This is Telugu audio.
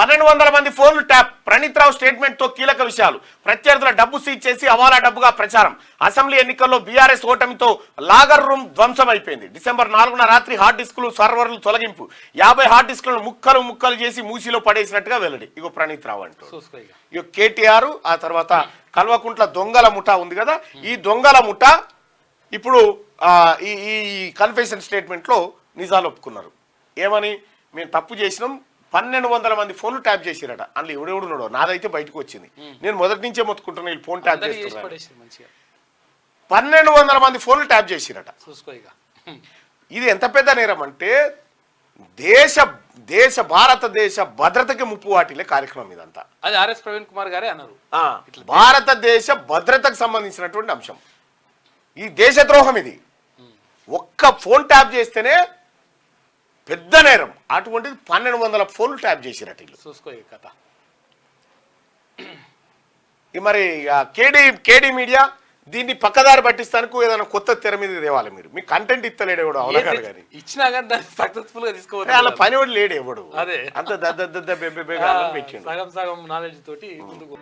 1200 మంది ఫోన్లు ట్యాప్. ప్రణీత్ రావు స్టేట్మెంట్ తో కీలక విషయాలు. ప్రత్యర్థుల డబ్బు సీజ్ చేసి హవాలా డబ్బుగా ప్రచారం. అసెంబ్లీ ఎన్నికల్లో బీఆర్ఎస్ ఓటమితో లాగర్ రూమ్ ధ్వంసం అయిపోయింది. డిసెంబర్ 4న రాత్రి హార్డ్ డిస్కులు సర్వర్లు తొలగింపు. 50 హార్డ్ డిస్కులను ముక్కలు చేసి మూసిలో పడేసినట్టుగా వెల్లడి. ఇగో ప్రణీత్ రావు అంటూ ఇగో కేటీఆర్. ఆ తర్వాత కల్వకుంట్ల దొంగల ముఠా ఉంది కదా, ఈ దొంగల ముఠా ఇప్పుడు ఈ కన్ఫెషన్ స్టేట్మెంట్ లో నిజాలు ఒప్పుకున్నారు. ఏమని? మేము తప్పు చేసినాం, 1200 మంది ఫోన్లు ట్యాప్ చేసిరట. అందులో ఎవడెవడున్నాడో నాదైతే బయటకు వచ్చింది. నేను మొదటి నుంచే మొత్తుకుంటున్నా వీళ్ళు ఫోన్ ట్యాప్ చేస్తున్నారు. 1200 మంది ఫోన్లు ట్యాప్ చేసిరట. ఇది ఎంత పెద్ద నేరం అంటే భారతదేశ భద్రతకి ముప్పు వాటిలే కార్యక్రమం ఇదంతా. అది ఆర్ఎస్ ప్రవీణ్ కుమార్ గారే అన్నారు. భారతదేశ భద్రతకు సంబంధించినటువంటి అంశం. ఈ దేశద్రోహం. ఇది ఒక్క ఫోన్ ట్యాప్ చేస్తేనే పెద్ద నేరం. అటువంటిది 1200 ఫోన్లు ట్యాప్ చేసిరట వీళ్ళు. చూసుకో కథ. మరి కేడీ మీడియా దీన్ని పక్కదారి పట్టిస్తానికి ఏదైనా కొత్త తెర మీద తేవాలి. మీరు మీ కంటెంట్ ఇస్తలేడు ఎవడు, అవలగాడు కానీ ఇచ్చినా కానీ దాన్ని సక్సెస్ఫుల్ గా తీసుకోవాలి. అలా పని ఎవడు లేడు ఎవడు. అదే అంత పెట్టిండు సగం నాలెడ్జ్ తోటి ముందుకు